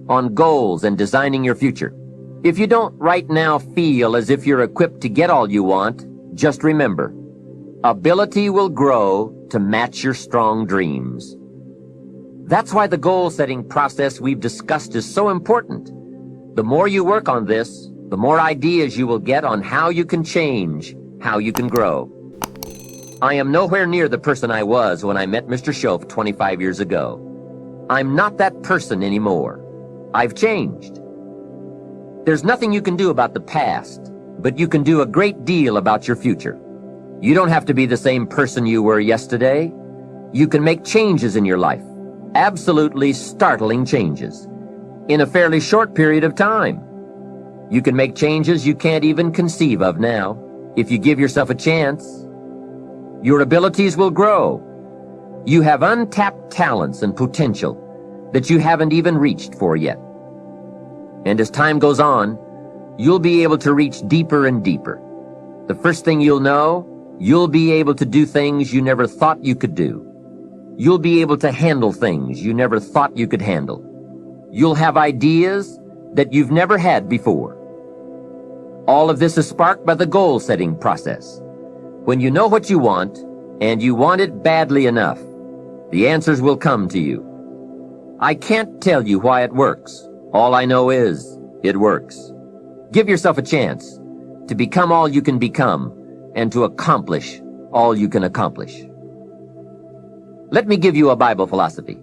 on goals and designing your future. If you don't right now feel as if you're equipped to get all you want, just remember, ability will grow to match your strong dreams. That's why the goal-setting process we've discussed is so important. The more you work on this, the more ideas you will get on how you can change, how you can grow. I am nowhere near the person I was when I met Mr. Schoaf 25 years ago. I'm not that person anymore. I've changed. There's nothing you can do about the past, but you can do a great deal about your future. You don't have to be the same person you were yesterday. You can make changes in your life, absolutely startling changes, in a fairly short period of time. You can make changes you can't even conceive of now, if you give yourself a chance. Your abilities will grow. You have untapped talents and potential that you haven't even reached for yet. And as time goes on, you'll be able to reach deeper and deeper. The first thing you'll know, you'll be able to do things you never thought you could do. You'll be able to handle things you never thought you could handle. You'll have ideas that you've never had before. All of this is sparked by the goal-setting process. When you know what you want, and you want it badly enough, the answers will come to you. I can't tell you why it works. All I know is, it works. Give yourself a chance to become all you can become and to accomplish all you can accomplish. Let me give you a Bible philosophy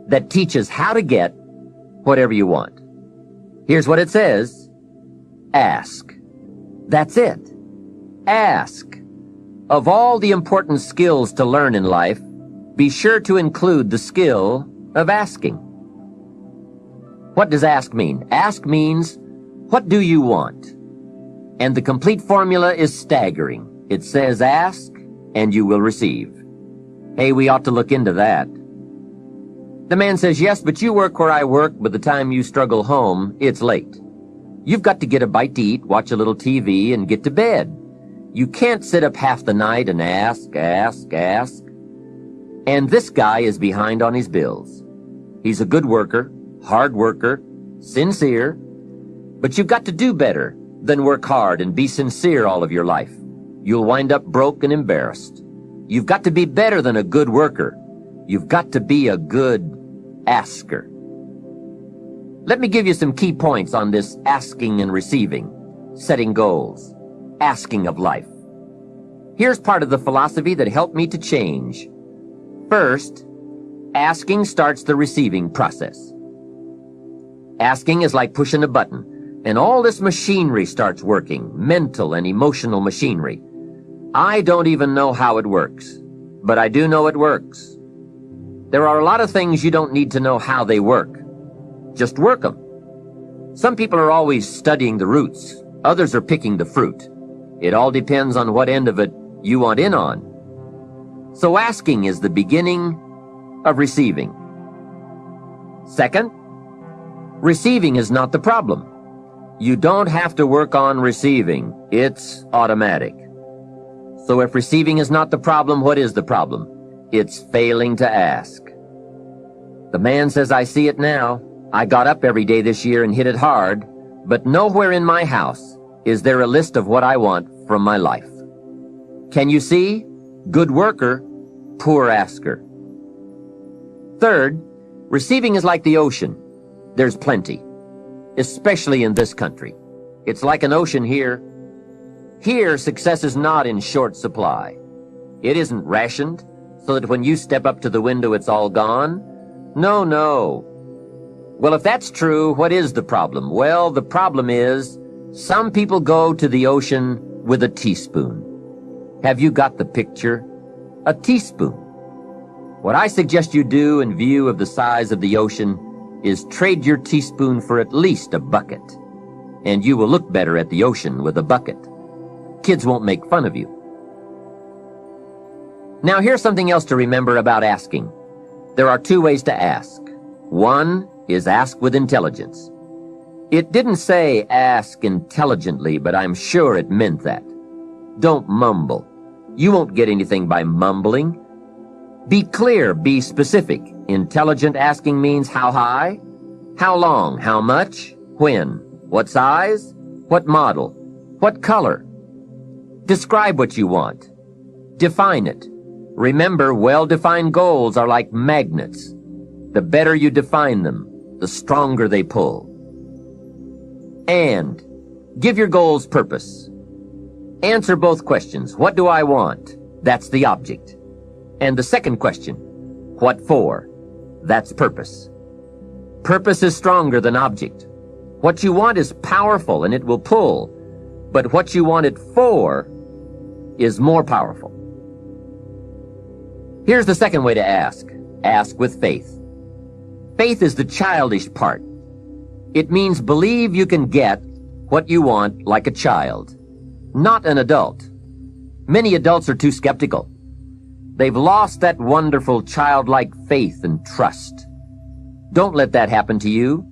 that teaches how to get whatever you want. Here's what it says. Ask. That's it. Ask. Of all the important skills to learn in life, be sure to include the skill of asking. What does ask mean? Ask means, what do you want? And the complete formula is staggering. It says ask, and you will receive. Hey, we ought to look into that. The man says, yes, but you work where I work. By the time you struggle home, it's late. You've got to get a bite to eat, watch a little TV, and get to bed. You can't sit up half the night and ask. And this guy is behind on his bills. He's a good worker, hard worker, sincere, but you've got to do better than work hard and be sincere all of your life. You'll wind up broke and embarrassed. You've got to be better than a good worker. You've got to be a good asker. Let me give you some key points on this asking and receiving, setting goals, asking of life. Here's part of the philosophy that helped me to change. First, asking starts the receiving process. Asking is like pushing a button, and all this machinery starts working, mental and emotional machinery. I don't even know how it works, but I do know it works. There are a lot of things you don't need to know how they work. Just work them. Some people are always studying the roots. Others are picking the fruit. It all depends on what end of it you want in on. So asking is the beginning of receiving. Second, receiving is not the problem. You don't have to work on receiving. It's automatic. So if receiving is not the problem, what is the problem? It's failing to ask. The man says, I see it now. I got up every day this year and hit it hard, but nowhere in my house is there a list of what I want from my life. Can you see? Good worker, poor asker. Third, receiving is like the ocean. There's plenty, especially in this country. It's like an ocean here. Here, success is not in short supply. It isn't rationed, so that when you step up to the window, it's all gone. No. Well, if that's true, what is the problem? Well, the problem is some people go to the ocean with a teaspoon. Have you got the picture? A teaspoon. What I suggest you do in view of the size of the ocean is trade your teaspoon for at least a bucket, and you will look better at the ocean with a bucket. Kids won't make fun of you. Now, here's something else to remember about asking. There are two ways to ask. One is ask with intelligence. It didn't say ask intelligently, but I'm sure it meant that. Don't mumble. You won't get anything by mumbling. Be clear, be specific. Intelligent asking means how high? How long? How much? When? What size? What model? What color? Describe what you want. Define it. Remember, well-defined goals are like magnets. The better you define them, the stronger they pull. And give your goals purpose. Answer both questions. What do I want? That's the object. And the second question, what for? That's purpose. Purpose is stronger than object. What you want is powerful and it will pull, but what you want it for is more powerful. Here's the second way to ask. Ask with faith. Faith is the childish part. It means believe you can get what you want like a child, not an adult. Many adults are too skeptical. They've lost that wonderful childlike faith and trust. Don't let that happen to you.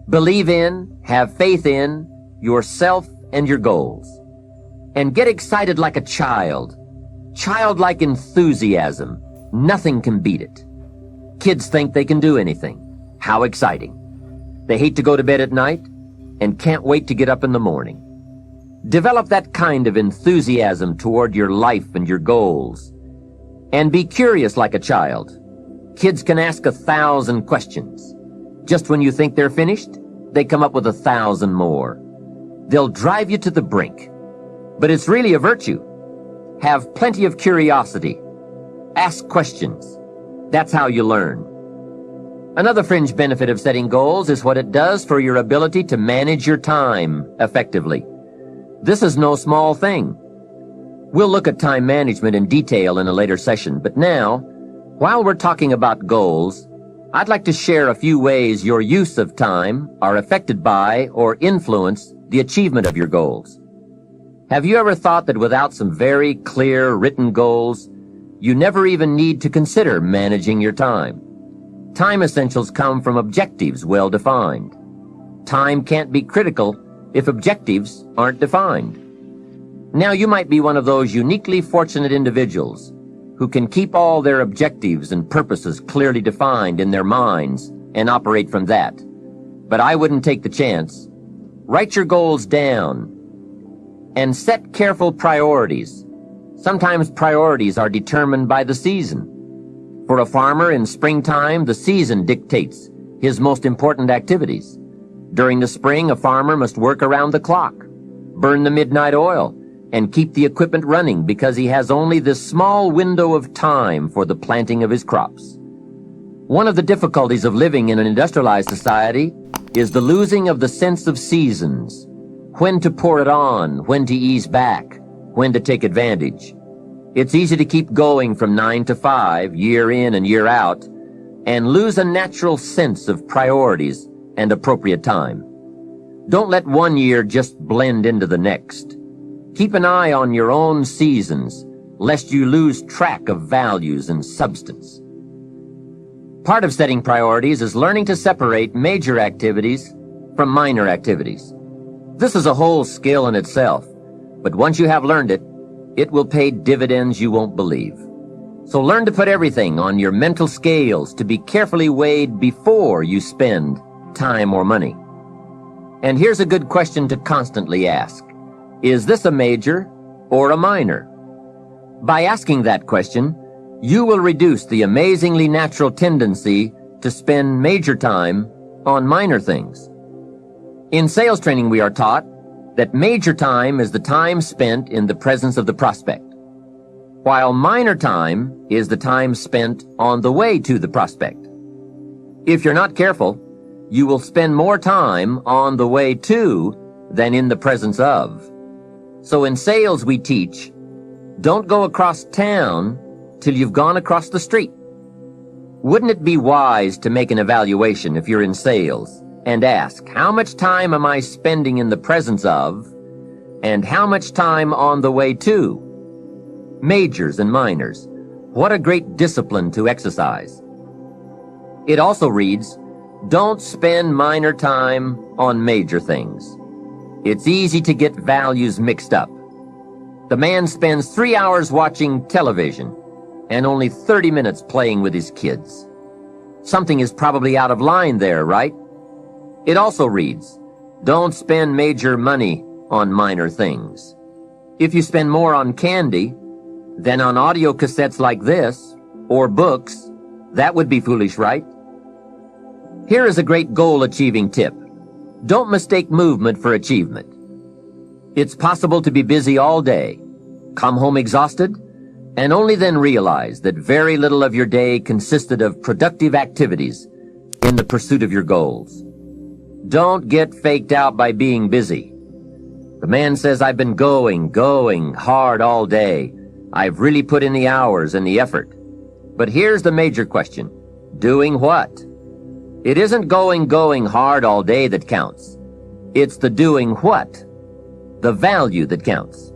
Believe in, have faith in yourself and your goals. And get excited like a child. Childlike enthusiasm. Nothing can beat it. Kids think they can do anything. How exciting. They hate to go to bed at night and can't wait to get up in the morning. Develop that kind of enthusiasm toward your life and your goals. And be curious like a child. Kids can ask 1,000 questions. Just when you think they're finished, they come up with 1,000 more. They'll drive you to the brink. But it's really a virtue. Have plenty of curiosity. Ask questions. That's how you learn. Another fringe benefit of setting goals is what it does for your ability to manage your time effectively. This is no small thing. We'll look at time management in detail in a later session, but now, while we're talking about goals, I'd like to share a few ways your use of time are affected by or influence the achievement of your goals. Have you ever thought that without some very clear written goals, you never even need to consider managing your time? Time essentials come from objectives well defined. Time can't be critical if objectives aren't defined. Now you might be one of those uniquely fortunate individuals who can keep all their objectives and purposes clearly defined in their minds and operate from that. But I wouldn't take the chance. Write your goals down and set careful priorities. Sometimes priorities are determined by the season. For a farmer in springtime, the season dictates his most important activities. During the spring, a farmer must work around the clock, burn the midnight oil, and keep the equipment running because he has only this small window of time for the planting of his crops. One of the difficulties of living in an industrialized society is the losing of the sense of seasons. When to pour it on, when to ease back, when to take advantage. It's easy to keep going from 9 to 5, year in and year out, and lose a natural sense of priorities and appropriate time. Don't let one year just blend into the next. Keep an eye on your own seasons, lest you lose track of values and substance. Part of setting priorities is learning to separate major activities from minor activities. This is a whole skill in itself, but once you have learned it, it will pay dividends you won't believe. So learn to put everything on your mental scales to be carefully weighed before you spend time or money. And here's a good question to constantly ask. Is this a major or a minor? By asking that question, you will reduce the amazingly natural tendency to spend major time on minor things. In sales training, we are taught that major time is the time spent in the presence of the prospect, while minor time is the time spent on the way to the prospect. If you're not careful, you will spend more time on the way to than in the presence of. So in sales we teach, don't go across town till you've gone across the street. Wouldn't it be wise to make an evaluation if you're in sales and ask, how much time am I spending in the presence of, and how much time on the way to? Majors and minors. What a great discipline to exercise. It also reads, don't spend minor time on major things. It's easy to get values mixed up. The man spends 3 hours watching television and only 30 minutes playing with his kids. Something is probably out of line there, right? It also reads, don't spend major money on minor things. If you spend more on candy than on audio cassettes like this, or books, that would be foolish, right? Here is a great goal-achieving tip. Don't mistake movement for achievement. It's possible to be busy all day, come home exhausted, and only then realize that very little of your day consisted of productive activities in the pursuit of your goals. Don't get faked out by being busy. The man says, I've been going hard all day. I've really put in the hours and the effort. But here's the major question. Doing what? It isn't going hard all day that counts. It's the doing what, the value that counts.